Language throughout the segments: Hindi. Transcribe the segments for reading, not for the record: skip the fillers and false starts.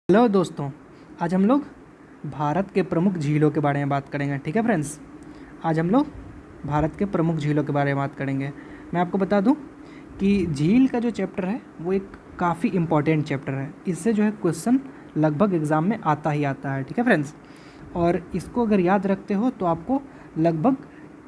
हेलो दोस्तों, आज हम लोग भारत के प्रमुख झीलों के बारे में बात करेंगे। ठीक है फ्रेंड्स, आज हम लोग भारत के प्रमुख झीलों के बारे में बात करेंगे। मैं आपको बता दूं कि झील का जो चैप्टर है वो एक काफ़ी इम्पॉर्टेंट चैप्टर है। इससे जो है क्वेश्चन लगभग एग्ज़ाम में आता ही आता है। ठीक है फ्रेंड्स, और इसको अगर याद रखते हो तो आपको लगभग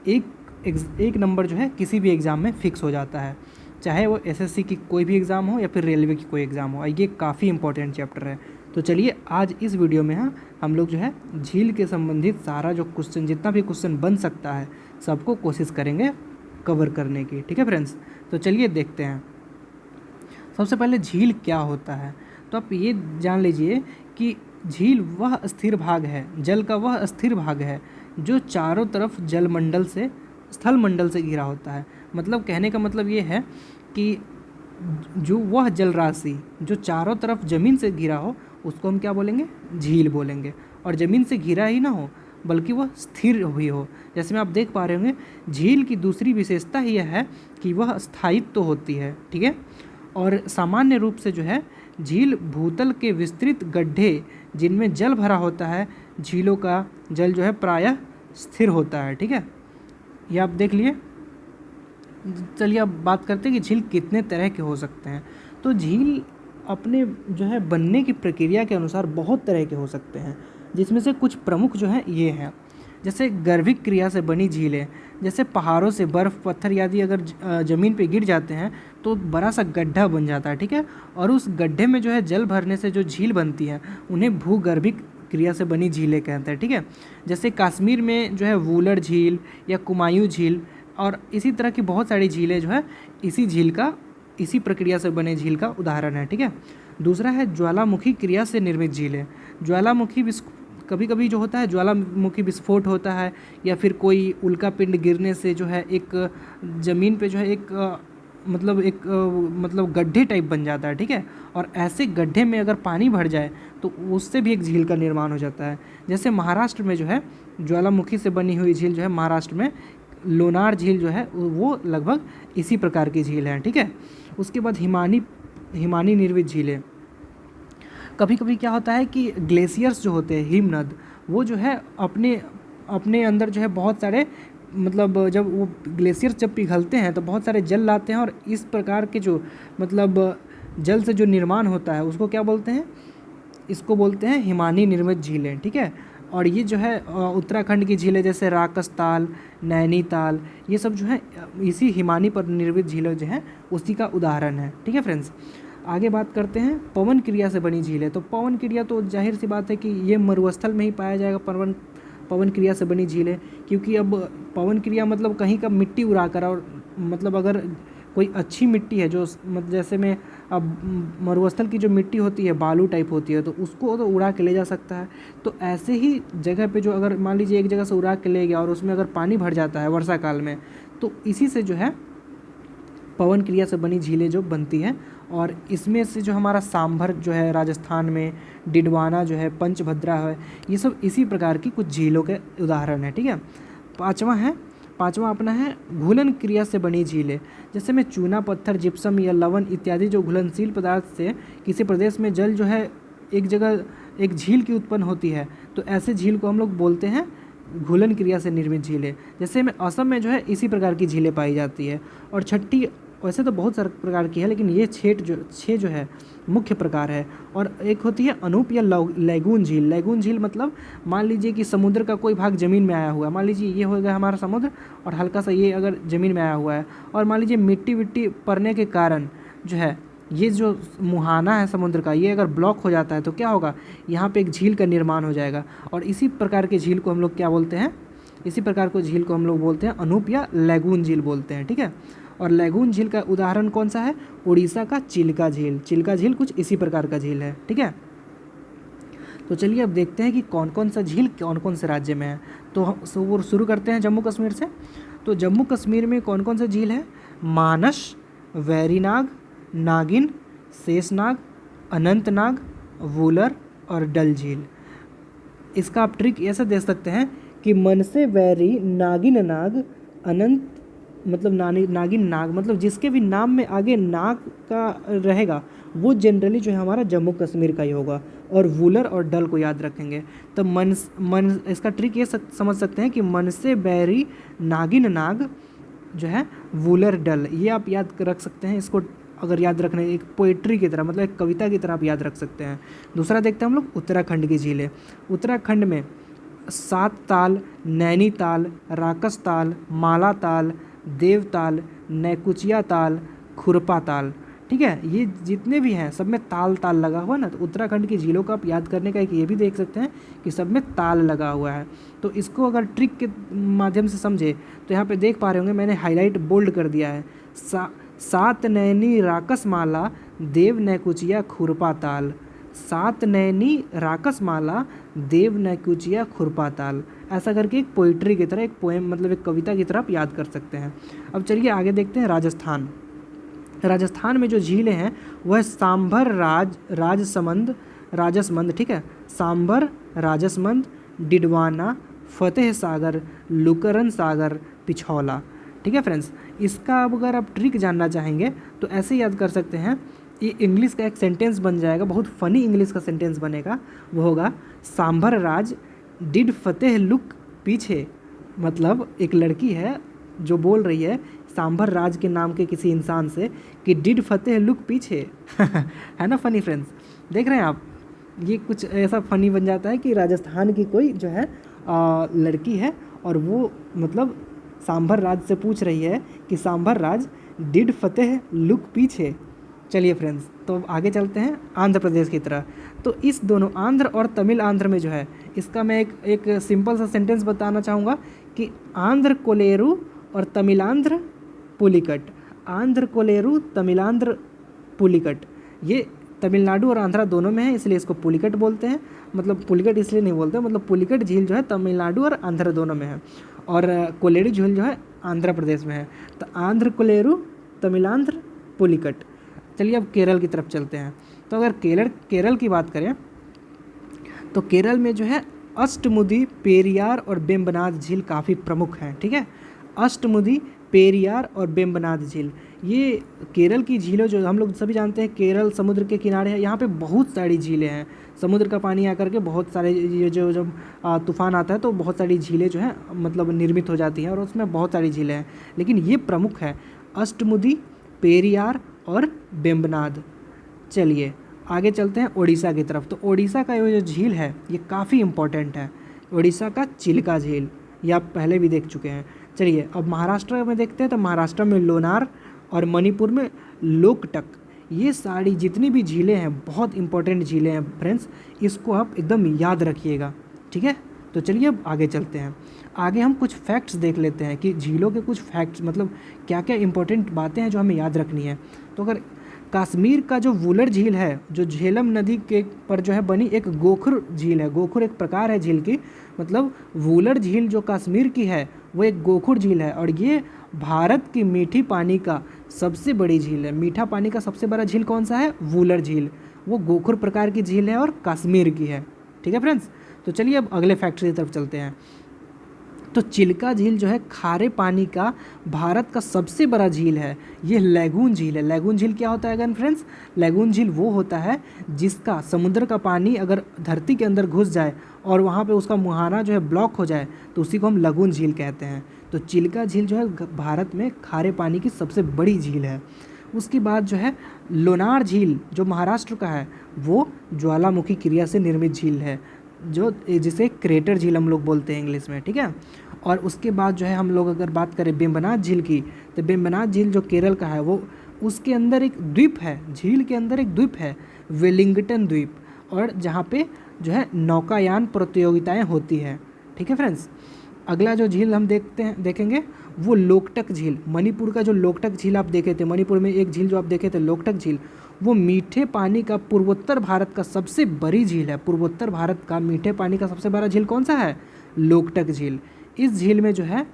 एक नंबर जो है किसी भी एग्ज़ाम में फ़िक्स हो जाता है, चाहे वो एसएससी की कोई भी एग्ज़ाम हो या फिर रेलवे की कोई एग्ज़ाम हो। ये काफ़ी इंपॉर्टेंट चैप्टर है। तो चलिए आज इस वीडियो में हम लोग जो है झील के संबंधित सारा जो क्वेश्चन, जितना भी क्वेश्चन बन सकता है, सबको कोशिश करेंगे कवर करने की। ठीक है फ्रेंड्स, तो चलिए देखते हैं। सबसे पहले झील क्या होता है, तो आप ये जान लीजिए कि झील वह स्थिर भाग है, जल का वह स्थिर भाग है जो चारों तरफ जलमंडल से, स्थल मंडल से घिरा होता है। मतलब कहने का मतलब ये है कि जो वह जल राशि जो चारों तरफ ज़मीन से घिरा हो उसको हम क्या बोलेंगे, झील बोलेंगे। और ज़मीन से घिरा ही ना हो बल्कि वह स्थिर भी हो। जैसे में आप देख पा रहे होंगे, झील की दूसरी विशेषता यह है कि वह स्थायित्व होती है। ठीक है, और सामान्य रूप से जो है झील भूतल के विस्तृत गड्ढे जिनमें जल भरा होता है, झीलों का जल जो है प्रायः स्थिर होता है। ठीक है, ये आप देख लिए। चलिए अब बात करते हैं कि झील कितने तरह के हो सकते हैं। तो झील अपने जो है बनने की प्रक्रिया के अनुसार बहुत तरह के हो सकते हैं, जिसमें से कुछ प्रमुख जो हैं ये हैं। जैसे गर्भिक क्रिया से बनी झीलें, जैसे पहाड़ों से बर्फ़ पत्थर आदि अगर ज़मीन पे गिर जाते हैं तो बड़ा सा गड्ढा बन जाता है। ठीक है, और उस गड्ढे में जो है जल भरने से जो झील बनती है उन्हें भूगर्भिक क्रिया से बनी झीलें कहते हैं। ठीक है, जैसे कश्मीर में जो है वूलर झील या कुमायूं झील और इसी तरह की बहुत सारी झीलें जो है इसी प्रक्रिया से बने झील का उदाहरण है। ठीक है, दूसरा है ज्वालामुखी क्रिया से निर्मित झीलें। ज्वालामुखी कभी कभी जो होता है ज्वालामुखी विस्फोट होता है, या फिर कोई उल्का पिंड गिरने से जो है एक ज़मीन पे जो है मतलब गड्ढे टाइप बन जाता है। ठीक है, और ऐसे गड्ढे में अगर पानी भर जाए तो उससे भी एक झील का निर्माण हो जाता है। जैसे महाराष्ट्र में जो है ज्वालामुखी से बनी हुई झील जो है, महाराष्ट्र में लोनार झील जो है वो लगभग इसी प्रकार की झील है। ठीक है, उसके बाद हिमानी निर्मित झीलें। कभी कभी क्या होता है कि ग्लेशियर्स जो होते हैं, हिमनद, वो जो है अपने अपने अंदर जो है बहुत सारे, मतलब जब वो ग्लेशियर्स जब पिघलते हैं तो बहुत सारे जल लाते हैं, और इस प्रकार के जो मतलब जल से जो निर्माण होता है उसको क्या बोलते हैं, इसको बोलते हैं हिमानी निर्मित झीलें। ठीक है, और ये जो है उत्तराखंड की झीलें जैसे राकसताल, नैनीताल, ये सब जो है इसी हिमानी पर निर्मित झीलें जो हैं उसी का उदाहरण है। ठीक है फ्रेंड्स, आगे बात करते हैं पवन क्रिया से बनी झीलें। तो पवन क्रिया तो जाहिर सी बात है कि ये मरुस्थल में ही पाया जाएगा, पवन क्रिया से बनी झीलें, क्योंकि अब पवन क्रिया मतलब कहीं का मिट्टी उड़ाकर, और मतलब अगर कोई अच्छी मिट्टी है जो मतलब जैसे में अब मरुस्थल की जो मिट्टी होती है बालू टाइप होती है, तो उसको तो उड़ा के ले जा सकता है। तो ऐसे ही जगह पे जो अगर मान लीजिए एक जगह से उड़ा के ले गया और उसमें अगर पानी भर जाता है वर्षा काल में, तो इसी से जो है पवन क्रिया से बनी झीलें जो बनती हैं। और इसमें से जो हमारा सांभर जो है राजस्थान में, डिडवाना जो है, पंचभद्रा है, ये सब इसी प्रकार की कुछ झीलों के उदाहरण है। ठीक है, पाँचवा अपना है घुलन क्रिया से बनी झीलें। जैसे में चूना पत्थर, जिप्सम या लवण इत्यादि जो घुलनशील पदार्थ से किसी प्रदेश में जल जो है एक जगह एक झील की उत्पन्न होती है, तो ऐसे झील को हम लोग बोलते हैं घुलन क्रिया से निर्मित झीलें। जैसे में असम में जो है इसी प्रकार की झीलें पाई जाती है। और छठी, वैसे तो बहुत सारे प्रकार की है लेकिन ये छः जो है मुख्य प्रकार है। और एक होती है अनूप या लैगून झील। लैगून झील मतलब मान लीजिए कि समुद्र का कोई भाग ज़मीन में आया हुआ है, मान लीजिए ये हो गया हमारा समुद्र और हल्का सा ये अगर ज़मीन में आया हुआ है, और मान लीजिए मिट्टी विट्टी पड़ने के कारण जो है ये जो मुहाना है समुद्र का, ये अगर ब्लॉक हो जाता है तो क्या होगा, यहाँ पे एक झील का निर्माण हो जाएगा। और इसी प्रकार के झील को हम लोग क्या बोलते हैं, इसी प्रकार को झील को हम लोग बोलते हैं अनूप या लैगून झील बोलते हैं। ठीक है, और लैगून झील का उदाहरण कौन सा है, उड़ीसा का चिल्का झील। चिल्का झील कुछ इसी प्रकार का झील है। ठीक है, तो चलिए अब देखते हैं कि कौन कौन सा झील कौन कौन से राज्य में है। तो वो शुरू करते हैं जम्मू कश्मीर से। तो जम्मू कश्मीर में कौन कौन सा झील है, मानस, वैरीनाग, नागिन, शेषनाग, अनंतनाग, वूलर और डल झील। इसका आप ट्रिक ऐसे दे सकते हैं कि मन से वैरी, नागिन नाग, अनंत मतलब नागिन नाग, मतलब जिसके भी नाम में आगे नाग का रहेगा वो जनरली जो है हमारा जम्मू कश्मीर का ही होगा। और वूलर और डल को याद रखेंगे। तो मन इसका ट्रिक ये समझ सकते हैं कि मन से बैरी नागिन नाग जो है वूलर डल, ये आप याद रख सकते हैं। इसको अगर याद रखने एक पोइट्री की तरह, मतलब एक कविता की तरह आप याद रख सकते हैं। दूसरा देखते हैं हम लोग उत्तराखंड की झीलें। उत्तराखंड में 7 ताल, नैनीताल, राकस ताल, माला ताल, देवताल, नैकुचिया ताल, खुरपा ताल, ठीक है। ये जितने भी हैं सब में ताल ताल लगा हुआ ना। तो उत्तराखंड की झीलों का आप याद करने का एक ये भी देख सकते हैं कि सब में ताल लगा हुआ है। तो इसको अगर ट्रिक के माध्यम से समझे तो यहाँ पे देख पा रहे होंगे मैंने हाईलाइट बोल्ड कर दिया है। 7 नैनी राकस माला, देव नैकुचिया खुरपा ताल। 7 नैनी राकस माला, देव नैकुचिया खुरपा ताल। ऐसा करके एक पोइट्री की तरह, एक पोएम मतलब एक कविता की तरह आप याद कर सकते हैं। अब चलिए आगे देखते हैं राजस्थान। राजस्थान में जो झीलें हैं वह सांभर, राजसमंद, ठीक है। सांभर, राजसमंद, डिडवाना, फतेह सागर, लुकरन सागर, पिछौला, ठीक है फ्रेंड्स। इसका अब अगर आप ट्रिक जानना चाहेंगे तो ऐसे याद कर सकते हैं। ये इंग्लिश का एक सेंटेंस बन जाएगा, बहुत फनी इंग्लिश का सेंटेंस बनेगा। वो होगा सांभर राज डिड फतेह लुक पीछे। मतलब एक लड़की है जो बोल रही है सांभर राज के नाम के किसी इंसान से कि डिड फतेह लुक पीछे है ना फनी फ्रेंड्स, देख रहे हैं आप। ये कुछ ऐसा फनी बन जाता है कि राजस्थान की कोई जो है लड़की है और वो मतलब सांभर राज से पूछ रही है कि सांभर राज डिड फतेह लुक पीछे। चलिए फ्रेंड्स, तो आगे चलते हैं आंध्र प्रदेश की तरह। तो इस दोनों आंध्र और तमिल आंध्र में जो है, इसका मैं एक सिंपल सा सेंटेंस बताना चाहूँगा कि आंध्र कोलेरू और तमिलांध्र पुलिकट। आंध्र कोलेरू, तमिलांध्र पुलिकट। ये तमिलनाडु और आंध्रा दोनों में है, इसलिए इसको पुलिकट बोलते हैं। मतलब पुलिकट इसलिए नहीं बोलते, मतलब पुलिकट झील जो है तमिलनाडु और आंध्र दोनों में है, और कोलेरू झील जो है आंध्र प्रदेश में है। तो आंध्र कोलेरू, तमिलांध्र पुलिकट। चलिए अब केरल की तरफ चलते हैं। तो अगर केरल की बात करें तो केरल में जो है अष्टमुदी, पेरियार और वेम्बनाड झील काफ़ी प्रमुख हैं, ठीक है। अष्टमुदी, पेरियार और वेम्बनाड झील, ये केरल की झीलें जो हम लोग सभी जानते हैं। केरल समुद्र के किनारे है, यहाँ पे बहुत सारी झीलें हैं। समुद्र का पानी आकर के बहुत सारे ये जो जब तूफान आता है तो बहुत सारी झीलें जो हैं मतलब निर्मित हो जाती हैं और उसमें बहुत सारी झीलें हैं, लेकिन ये प्रमुख है अष्टमुदी, पेरियार और वेम्बनाड। चलिए आगे चलते हैं उड़ीसा की तरफ। तो उड़ीसा का ये जो झील है ये काफ़ी इम्पोर्टेंट है। उड़ीसा का चिल्का झील, ये आप पहले भी देख चुके हैं। चलिए अब महाराष्ट्र में देखते हैं। तो महाराष्ट्र में लोनार और मणिपुर में लोकटक। ये सारी जितनी भी झीलें हैं बहुत इंपॉर्टेंट झीलें हैं फ्रेंड्स, इसको आप एकदम याद रखिएगा, ठीक है। तो चलिए अब आगे चलते हैं। आगे हम कुछ फैक्ट्स देख लेते हैं कि झीलों के कुछ फैक्ट्स मतलब क्या क्या इंपॉर्टेंट बातें हैं जो हमें याद रखनी है। तो अगर कश्मीर का जो वूलर झील है जो झेलम नदी के पर जो है बनी एक गोखुर झील है। गोखुर एक प्रकार है झील की, मतलब वूलर झील जो कश्मीर की है वो एक गोखुर झील है और ये भारत की मीठी पानी का सबसे बड़ी झील है। मीठा पानी का सबसे बड़ा झील कौन सा है? वूलर झील। वो गोखुर प्रकार की झील है और कश्मीर की है, ठीक है फ्रेंड्स। तो चलिए अब अगले फैक्ट्री की तरफ चलते हैं। तो चिल्का झील जो है खारे पानी का भारत का सबसे बड़ा झील है। ये लैगून झील है। लैगून झील क्या होता है अगेन फ्रेंड्स? लैगून झील वो होता है जिसका समुद्र का पानी अगर धरती के अंदर घुस जाए और वहाँ पे उसका मुहाना जो है ब्लॉक हो जाए तो उसी को हम लैगून झील कहते हैं। तो चिल्का झील जो है भारत में खारे पानी की सबसे बड़ी झील है। उसके बाद जो है लोनार झील जो महाराष्ट्र का है वो ज्वालामुखी क्रिया से निर्मित झील है, जो जिसे क्रेटर झील हम लोग बोलते हैं इंग्लिश में, ठीक है। और उसके बाद जो है हम लोग अगर बात करें वेम्बनाड झील की, तो वेम्बनाड झील जो केरल का है वो उसके अंदर एक द्वीप है, झील के अंदर एक द्वीप है वेलिंगटन द्वीप, और जहाँ पे जो है नौकायान प्रतियोगिताएं होती है, ठीक है फ्रेंड्स। अगला जो झील हम देखेंगे वो लोकटक झील। मणिपुर का जो लोकटक झील आप देखे थे, मणिपुर में एक झील जो आप देखे थे लोकटक झील, वो मीठे पानी का पूर्वोत्तर भारत का सबसे बड़ी झील है। पूर्वोत्तर भारत का मीठे पानी का सबसे बड़ा झील कौन सा है? लोकटक झील। इस झील में जो है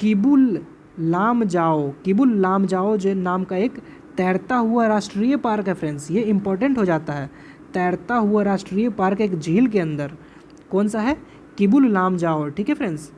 किबुल लामजाओ जो नाम का एक तैरता हुआ राष्ट्रीय पार्क है फ्रेंड्स। ये इंपॉर्टेंट हो जाता है। तैरता हुआ राष्ट्रीय पार्क एक झील के अंदर कौन सा है? किबुल लामजाओ, ठीक है फ्रेंड्स।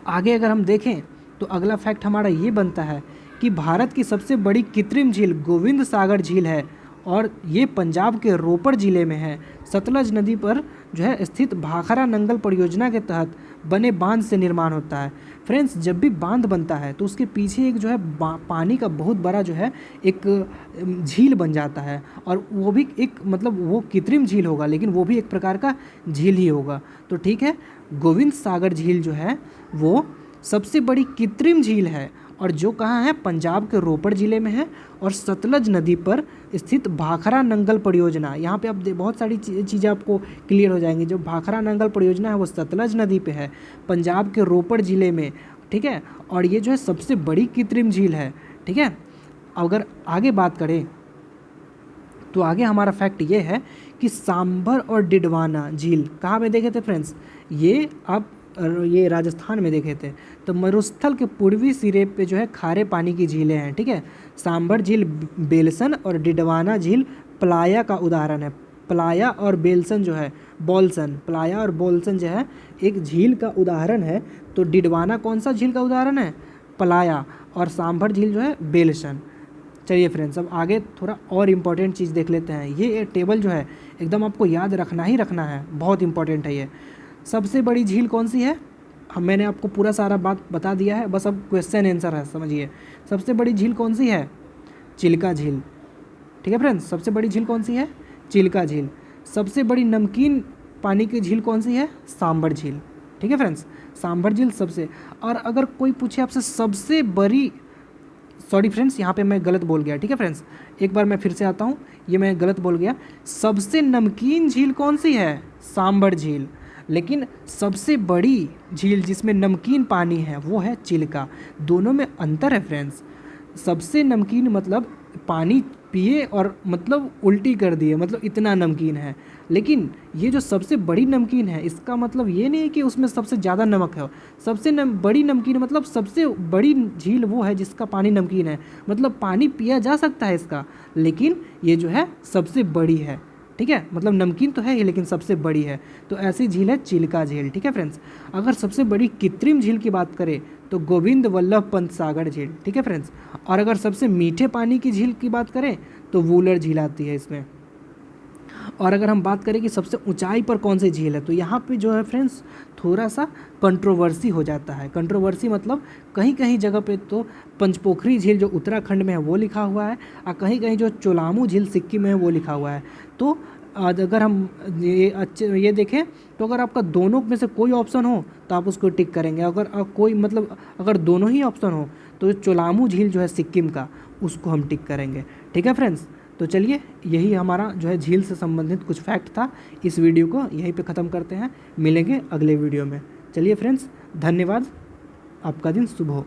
आगे अगर हम देखें तो अगला फैक्ट हमारा ये बनता है कि भारत की सबसे बड़ी कृत्रिम झील गोविंद सागर झील है और ये पंजाब के रोपड़ ज़िले में है। सतलज नदी पर जो है स्थित भाखड़ा नंगल परियोजना के तहत बने बांध से निर्माण होता है। फ्रेंड्स, जब भी बांध बनता है तो उसके पीछे एक जो है पानी का बहुत बड़ा जो है एक झील बन जाता है, और वो भी एक मतलब वो कृत्रिम झील होगा, लेकिन वो भी एक प्रकार का झील ही होगा। तो ठीक है, गोविंद सागर झील जो है वो सबसे बड़ी कृत्रिम झील है, और जो कहाँ है, पंजाब के रोपड़ ज़िले में है, और सतलज नदी पर स्थित भाखड़ा नंगल परियोजना, यहाँ पे आप बहुत सारी चीज़ें आपको क्लियर हो जाएंगी। जो भाखड़ा नंगल परियोजना है वो सतलज नदी पे है, पंजाब के रोपड़ ज़िले में, ठीक है, और ये जो है सबसे बड़ी कृत्रिम झील है। ठीक है, अगर आगे बात करें तो आगे हमारा फैक्ट ये है कि सांभर और डिडवाना झील कहाँ पे देखे थे फ्रेंड्स, ये राजस्थान में देखे थे। तो मरुस्थल के पूर्वी सिरे पे जो है खारे पानी की झीलें हैं। ठीक है, सांभर झील बेलसन और डिडवाना झील प्लाया का उदाहरण है। प्लाया और बेलसन जो है बोलसन, प्लाया और बोलसन जो है एक झील का उदाहरण है। तो डिडवाना कौन सा झील का उदाहरण है, प्लाया, और सांभर झील जो है बेलसन। चलिए फ्रेंड्स, अब आगे थोड़ा और इम्पॉर्टेंट चीज़ देख लेते हैं। ये टेबल जो है एकदम आपको याद रखना ही रखना है, बहुत इंपॉर्टेंट है ये। सबसे बड़ी झील कौन सी है, मैंने आपको पूरा सारा बात बता दिया है, बस अब क्वेश्चन आंसर है, समझिए। सबसे बड़ी झील कौन सी है, चिल्का झील। ठीक है फ्रेंड्स, सबसे बड़ी झील कौन सी है, चिल्का झील। सबसे बड़ी नमकीन पानी की झील कौन सी है, सांभर झील। ठीक है फ्रेंड्स, सांभर झील सबसे। और अगर कोई पूछे आपसे सबसे बड़ी, सॉरी फ्रेंड्स, यहाँ पे मैं गलत बोल गया। ठीक है फ्रेंड्स, एक बार मैं फिर से आता हूँ, ये मैं गलत बोल गया। सबसे नमकीन झील कौन सी है, सांभर झील, लेकिन सबसे बड़ी झील जिसमें नमकीन पानी है वो है चिल्का। दोनों में अंतर है फ्रेंड्स। सबसे नमकीन मतलब पानी पिए और मतलब उल्टी कर दिए, मतलब इतना नमकीन है। लेकिन ये जो सबसे बड़ी नमकीन है, इसका मतलब ये नहीं है कि उसमें सबसे ज़्यादा नमक है। सबसे बड़ी नमकीन मतलब सबसे बड़ी झील वो है जिसका पानी नमकीन है, मतलब पानी पिया जा सकता है इसका, लेकिन ये जो है सबसे बड़ी है। ठीक है, मतलब नमकीन तो है ही लेकिन सबसे बड़ी है। तो ऐसी झील है चिल्का झील। ठीक है फ्रेंड्स, अगर सबसे बड़ी कृत्रिम झील की बात करें तो गोविंद वल्लभ पंत सागर झील। ठीक है फ्रेंड्स, और अगर सबसे मीठे पानी की झील की बात करें तो वूलर झील आती है इसमें। और अगर हम बात करें कि सबसे ऊंचाई पर कौन सी झील है, तो यहाँ पे जो है फ्रेंड्स थोड़ा सा कंट्रोवर्सी हो जाता है। कंट्रोवर्सी मतलब कहीं कहीं जगह पे तो पंचपोखरी झील जो उत्तराखंड में है वो लिखा हुआ है, और कहीं कहीं जो चोलामू झील सिक्किम में है वो लिखा हुआ है। तो अगर हम ये देखें तो अगर आपका दोनों में से कोई ऑप्शन हो तो आप उसको टिक करेंगे। अगर कोई मतलब अगर दोनों ही ऑप्शन हो तो चोलामू झील जो है सिक्किम का, उसको हम टिक करेंगे। ठीक है फ्रेंड्स, तो चलिए यही हमारा जो है झील से संबंधित कुछ फैक्ट था। इस वीडियो को यहीं पे ख़त्म करते हैं, मिलेंगे अगले वीडियो में। चलिए फ्रेंड्स, धन्यवाद, आपका दिन शुभ हो।